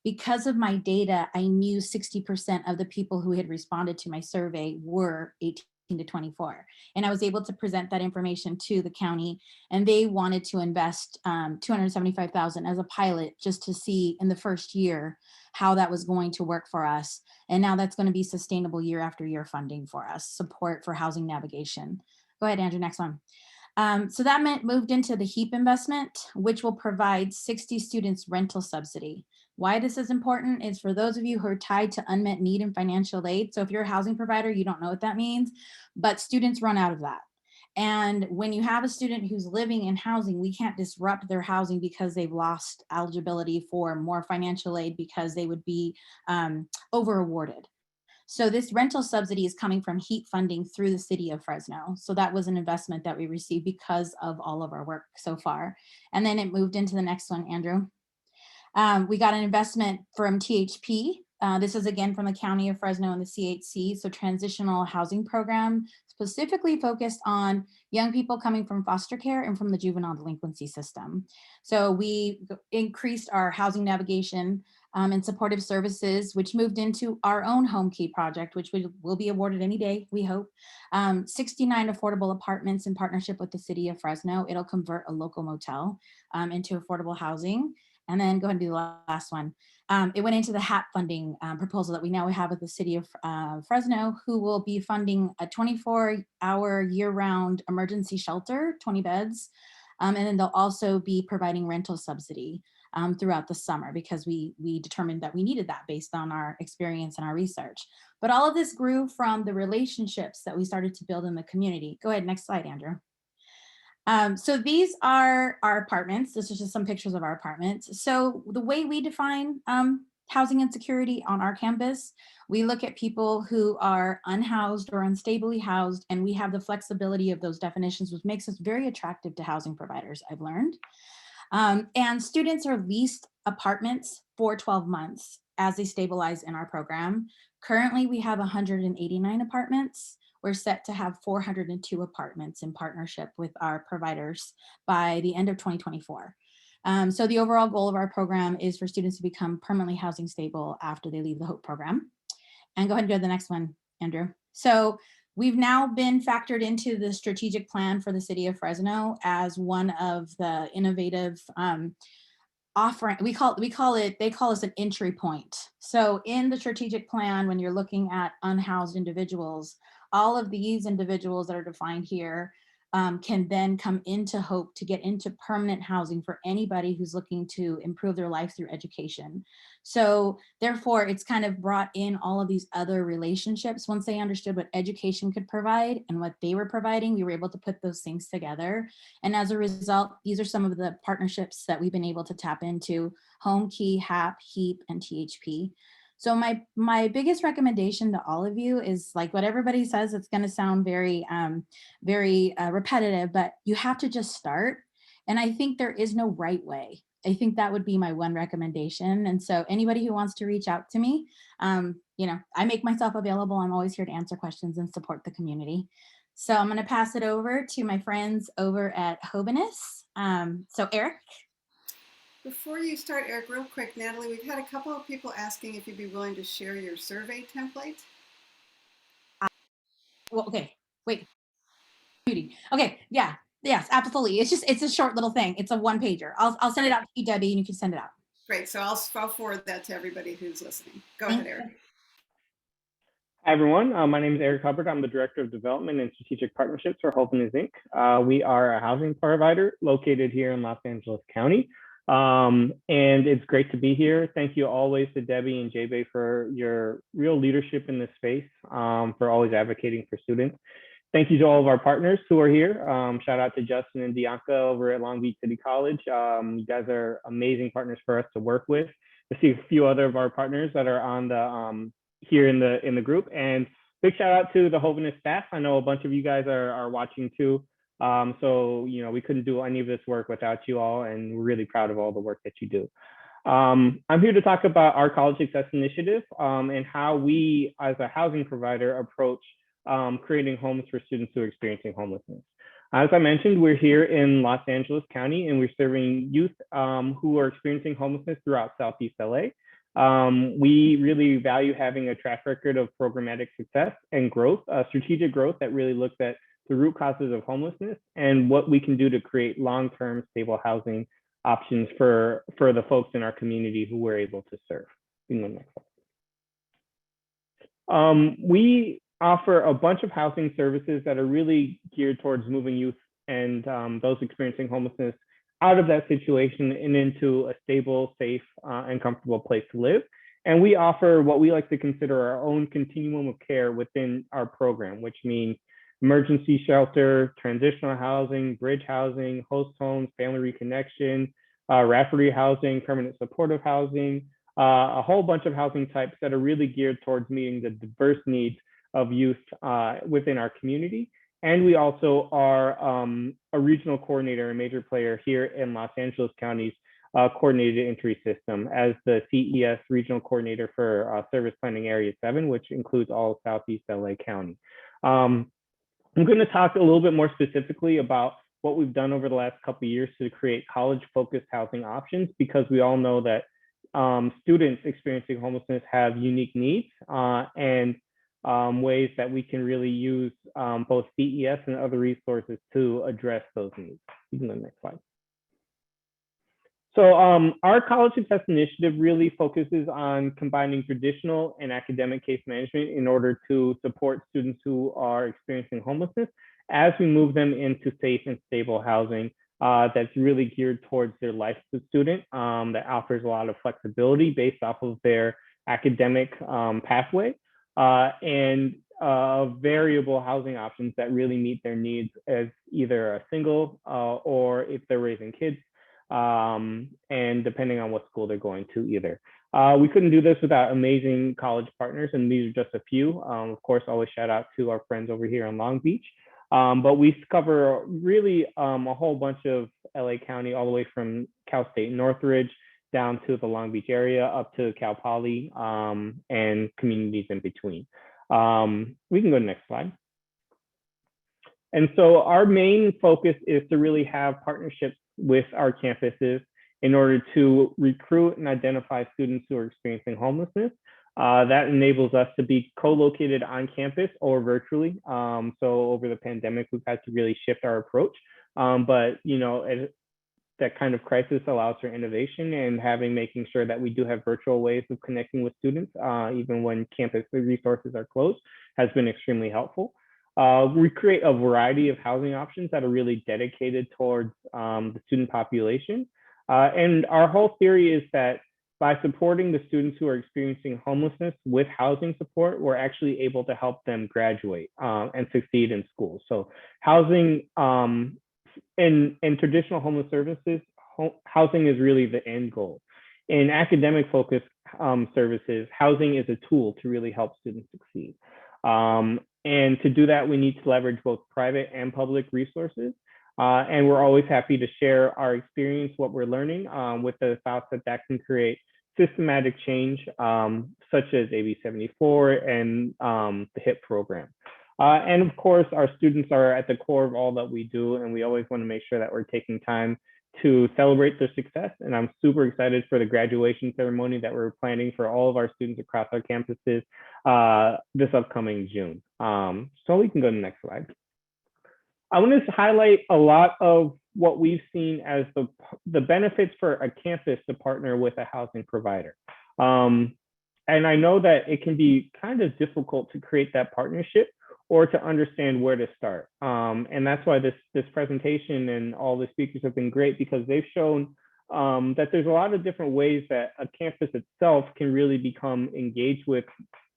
Because of my data, I knew 60% of the people who had responded to my survey were 18 to 24. And I was able to present that information to the county, and they wanted to invest $275,000 as a pilot just to see in the first year how that was going to work for us. And now that's going to be sustainable year after year funding for us, support for housing navigation. Go ahead, Andrew, next one. So that moved into the HEAP investment, which will provide 60 students rental subsidy. Why this is important is for those of you who are tied to unmet need and financial aid. So if you're a housing provider, you don't know what that means, but students run out of that. And when you have a student who's living in housing, we can't disrupt their housing because they've lost eligibility for more financial aid because they would be over awarded. So this rental subsidy is coming from HEAP funding through the city of Fresno. So that was an investment that we received because of all of our work so far. And then it moved into the next one, Andrew. We got an investment from THP. This is again from the County of Fresno and the CHC. So transitional housing program, specifically focused on young people coming from foster care and from the juvenile delinquency system. So we increased our housing navigation and supportive services, which moved into our own Home Key project, which we will be awarded any day, we hope. 69 affordable apartments in partnership with the city of Fresno. It'll convert a local motel into affordable housing. And then go ahead and do the last one. It went into the HAP funding proposal that we now have with the city of Fresno, who will be funding a 24-hour year-round emergency shelter, 20 beds. And then they'll also be providing rental subsidy throughout the summer because we determined that we needed that based on our experience and our research. But all of this grew from the relationships that we started to build in the community. Go ahead, next slide, Andrew. So these are our apartments. This is just some pictures of our apartments. So the way we define housing insecurity on our campus, we look at people who are unhoused or unstably housed, and we have the flexibility of those definitions, which makes us very attractive to housing providers, I've learned. And students are leased apartments for 12 months as they stabilize in our program. Currently, we have 189 apartments. We're set to have 402 apartments in partnership with our providers by the end of 2024. So the overall goal of our program is for students to become permanently housing stable after they leave the HOPE program. And go ahead and go to the next one, Andrew. So we've now been factored into the strategic plan for the city of Fresno as one of the innovative offering. They call us an entry point. So in the strategic plan, when you're looking at unhoused individuals, all of these individuals that are defined here can then come into HOPE to get into permanent housing for anybody who's looking to improve their life through education. So therefore, it's kind of brought in all of these other relationships. Once they understood what education could provide and what they were providing, we were able to put those things together. And as a result, these are some of the partnerships that we've been able to tap into: Home Key, HAP, HEAP, and THP. So my biggest recommendation to all of you is, like what everybody says, it's going to sound very repetitive, but you have to just start. And I think there is no right way. I think that would be my one recommendation. And so anybody who wants to reach out to me, I make myself available. I'm always here to answer questions and support the community. So I'm going to pass it over to my friends over at Hobanus. So Eric. Before you start, Eric, real quick, Natalie, we've had a couple of people asking if you'd be willing to share your survey template. Well, okay, wait. Okay, yeah, yes, absolutely. It's a short little thing. It's a one pager. I'll send it out to you, Debbie, and you can send it out. Great, so I'll forward that to everybody who's listening. Go ahead, Eric. Hi, everyone. My name is Eric Hubbard. I'm the Director of Development and Strategic Partnerships for Hobanus Inc. We are a housing provider located here in Los Angeles County. And it's great to be here. Thank you always to Debbie and J-Bay for your real leadership in this space, for always advocating for students. Thank you to all of our partners who are here. Shout out to Justin and Bianca over at Long Beach City College. You guys are amazing partners for us to work with. I see a few other of our partners that are on the here in the group. And big shout out to the Hobanus staff. I know a bunch of you guys are watching too. So, we couldn't do any of this work without you all, and we're really proud of all the work that you do. I'm here to talk about our College Success Initiative and how we, as a housing provider, approach creating homes for students who are experiencing homelessness. As I mentioned, we're here in Los Angeles County, and we're serving youth who are experiencing homelessness throughout Southeast LA. We really value having a track record of programmatic success and growth, strategic growth that really looks at the root causes of homelessness and what we can do to create long-term stable housing options for the folks in our community who we're able to serve. We offer a bunch of housing services that are really geared towards moving youth and those experiencing homelessness out of that situation and into a stable, safe, and comfortable place to live. And we offer what we like to consider our own continuum of care within our program, which means emergency shelter, transitional housing, bridge housing, host homes, family reconnection, rapid housing, permanent supportive housing, a whole bunch of housing types that are really geared towards meeting the diverse needs of youth within our community. And we also are a regional coordinator, a major player here in Los Angeles County's coordinated entry system as the CES regional coordinator for Service Planning Area 7, which includes all of Southeast LA County. I'm going to talk a little bit more specifically about what we've done over the last couple of years to create college-focused housing options, because we all know that students experiencing homelessness have unique needs and ways that we can really use both CES and other resources to address those needs. You can go to the next slide. So our College Success Initiative really focuses on combining traditional and academic case management in order to support students who are experiencing homelessness as we move them into safe and stable housing that's really geared towards their life as a student, that offers a lot of flexibility based off of their academic pathway, and variable housing options that really meet their needs as either a single or if they're raising kids, and depending on what school they're going to either. We couldn't do this without amazing college partners, and these are just a few. Of course, always shout out to our friends over here in Long Beach. But we cover really a whole bunch of LA County, all the way from Cal State Northridge down to the Long Beach area, up to Cal Poly, and communities in between. We can go to the next slide. And so our main focus is to really have partnerships with our campuses in order to recruit and identify students who are experiencing homelessness. That enables us to be co-located on campus or virtually. So over the pandemic, we've had to really shift our approach. But you know, that kind of crisis allows for innovation and making sure that we do have virtual ways of connecting with students, even when campus resources are closed, has been extremely helpful. We create a variety of housing options that are really dedicated towards the student population. And our whole theory is that by supporting the students who are experiencing homelessness with housing support, we're actually able to help them graduate and succeed in school. So housing in traditional homeless services, housing is really the end goal. In academic focused services, housing is a tool to really help students succeed. And to do that, we need to leverage both private and public resources. And we're always happy to share our experience, what we're learning, with the thoughts that can create systematic change, such as AB 74 and the HIP program. And of course, our students are at the core of all that we do, and we always want to make sure that we're taking time to celebrate their success. And I'm super excited for the graduation ceremony that we're planning for all of our students across our campuses this upcoming June. So we can go to the next slide. I want to highlight a lot of what we've seen as the benefits for a campus to partner with a housing provider. And I know that it can be kind of difficult to create that partnership or to understand where to start. And that's why this presentation and all the speakers have been great, because they've shown that there's a lot of different ways that a campus itself can really become engaged with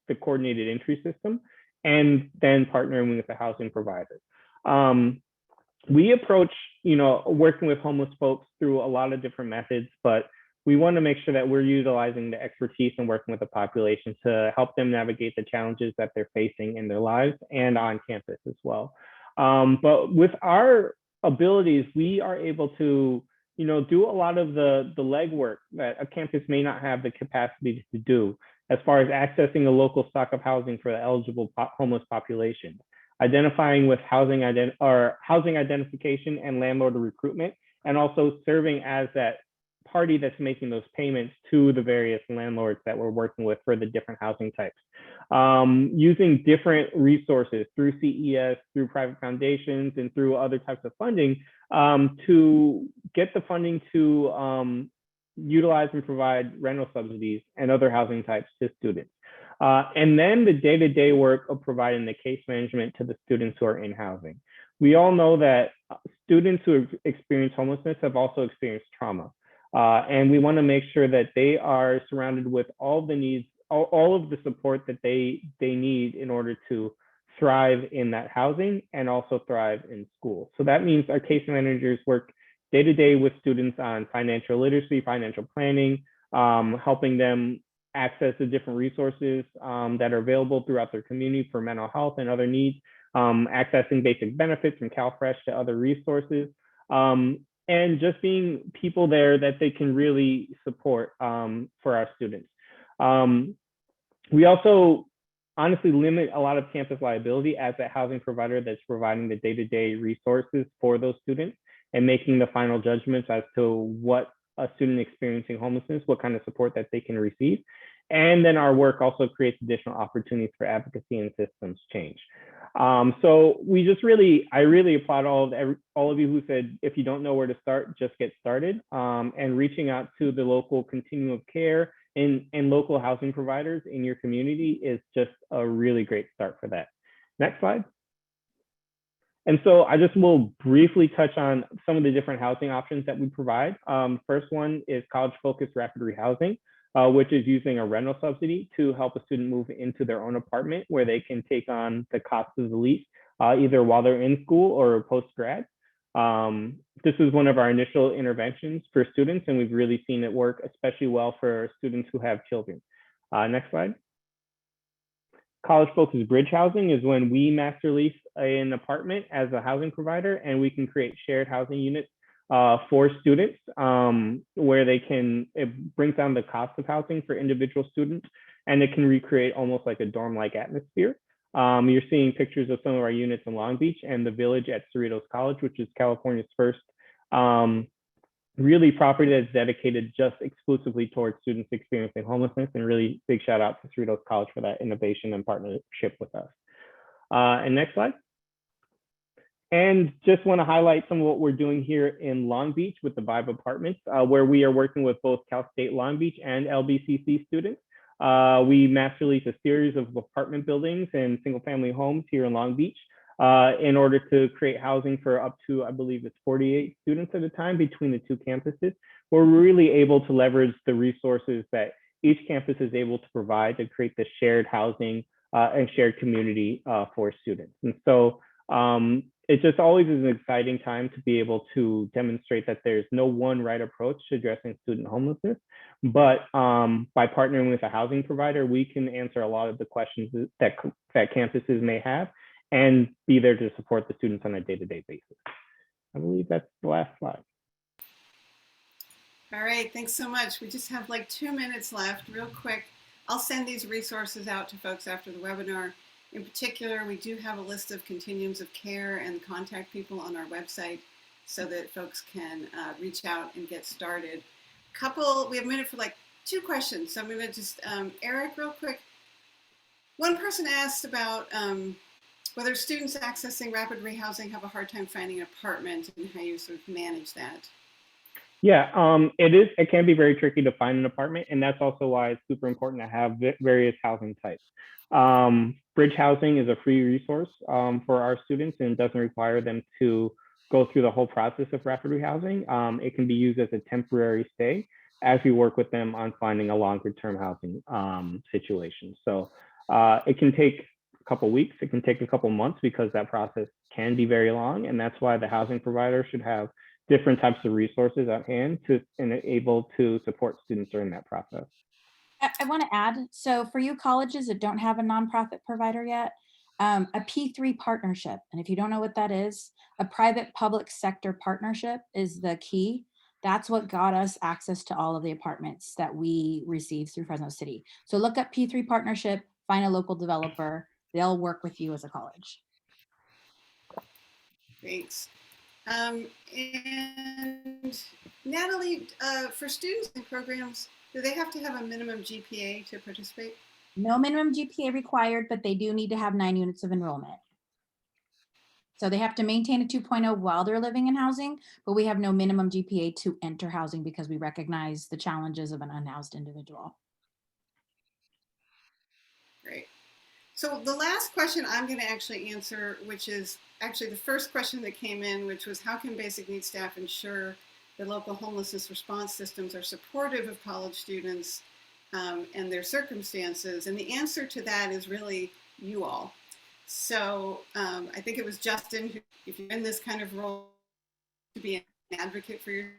the coordinated entry system and then partnering with the housing provider. We approach, working with homeless folks through a lot of different methods, but we want to make sure that we're utilizing the expertise and working with the population to help them navigate the challenges that they're facing in their lives and on campus as well. But with our abilities, we are able to, do a lot of the legwork that a campus may not have the capacity to do, as far as accessing a local stock of housing for the eligible homeless population, identifying with housing identification and landlord recruitment, and also serving as that party that's making those payments to the various landlords that we're working with for the different housing types. Using different resources through CES, through private foundations, and through other types of funding to get the funding to utilize and provide rental subsidies and other housing types to students. And then the day-to-day work of providing the case management to the students who are in housing. We all know that students who have experienced homelessness have also experienced trauma. And we want to make sure that they are surrounded with all the needs, all of the support that they need in order to thrive in that housing and also thrive in school. So that means our case managers work day to day with students on financial literacy, financial planning, helping them access the different resources that are available throughout their community for mental health and other needs, accessing basic benefits from CalFresh to other resources, and just being people there that they can really support for our students. We also honestly limit a lot of campus liability as a housing provider that's providing the day-to-day resources for those students and making the final judgments as to what a student experiencing homelessness, what kind of support that they can receive. And then our work also creates additional opportunities for advocacy and systems change. So we just I really applaud all of you who said, if you don't know where to start, just get started. And reaching out to the local continuum of care and local housing providers in your community is just a really great start for that. Next slide. And so I just will briefly touch on some of the different housing options that we provide. First one is college-focused rapid rehousing, which is using a rental subsidy to help a student move into their own apartment where they can take on the cost of the lease, either while they're in school or post-grad. This is one of our initial interventions for students, and we've really seen it work especially well for students who have children. Next slide. College-focused bridge housing is when we master lease an apartment as a housing provider, and we can create shared housing units for students where it brings down the cost of housing for individual students, and it can recreate almost like a dorm-like atmosphere. You're seeing pictures of some of our units in Long Beach and the Village at Cerritos College, which is California's first really property that's dedicated just exclusively towards students experiencing homelessness, and really big shout out to Cerritos College for that innovation and partnership with us. And next slide. And just want to highlight some of what we're doing here in Long Beach with the Vibe Apartments, where we are working with both Cal State Long Beach and LBCC students. We master lease a series of apartment buildings and single family homes here in Long Beach in order to create housing for up to, I believe it's 48 students at a time between the two campuses. We're really able to leverage the resources that each campus is able to provide to create the shared housing and shared community for students. And so it just always is an exciting time to be able to demonstrate that there's no one right approach to addressing student homelessness, but by partnering with a housing provider, we can answer a lot of the questions that campuses may have and be there to support the students on a day-to-day basis. I believe that's the last slide. All right, thanks so much. We just have like 2 minutes left, real quick. I'll send these resources out to folks after the webinar. In particular, we do have a list of continuums of care and contact people on our website so that folks can reach out and get started. We have a minute for like 2 questions. So I'm gonna just, Eric, real quick. One person asked about whether students accessing rapid rehousing have a hard time finding an apartment and how you sort of manage that. Yeah, it can be very tricky to find an apartment, and that's also why it's super important to have various housing types. Bridge housing is a free resource for our students and doesn't require them to go through the whole process of rapid rehousing. It can be used as a temporary stay as we work with them on finding a longer term housing situation. So it can take a couple weeks, it can take a couple months because that process can be very long. And that's why the housing provider should have different types of resources at hand to and able to support students during that process. I want to add, so for you colleges that don't have a nonprofit provider yet, a P3 partnership, and if you don't know what that is, a private public sector partnership is the key. That's what got us access to all of the apartments that we receive through Fresno City. So look up P3 partnership, find a local developer, they'll work with you as a college. Great. And Natalie, for students in programs, do they have to have a minimum GPA to participate? No minimum GPA required, but they do need to have 9 units of enrollment. So they have to maintain a 2.0 while they're living in housing, but we have no minimum GPA to enter housing because we recognize the challenges of an unhoused individual. Great. So the last question I'm going to actually answer, which is actually the first question that came in, which was how can basic needs staff ensure that local homelessness response systems are supportive of college students and their circumstances? And the answer to that is really you all. So I think it was Justin, who, if you're in this kind of role, to be an advocate for your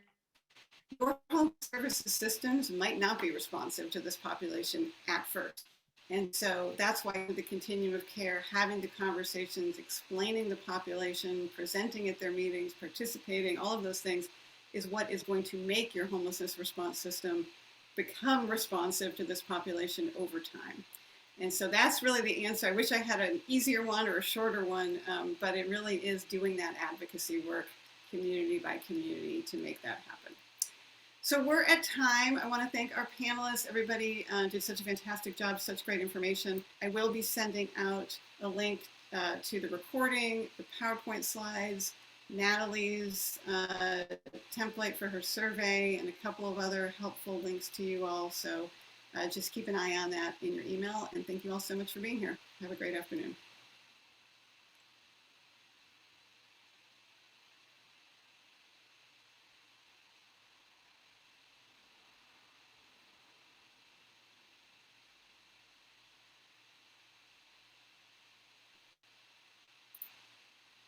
home services systems might not be responsive to this population at first. And so that's why the continuum of care, having the conversations, explaining the population, presenting at their meetings, participating, all of those things is what is going to make your homelessness response system become responsive to this population over time. And so that's really the answer. I wish I had an easier one or a shorter one, but it really is doing that advocacy work community by community to make that happen. So we're at time. I want to thank our panelists. Everybody did such a fantastic job, such great information. I will be sending out a link to the recording, the PowerPoint slides, Natalie's template for her survey, and a couple of other helpful links to you all. So just keep an eye on that in your email. And thank you all so much for being here. Have a great afternoon.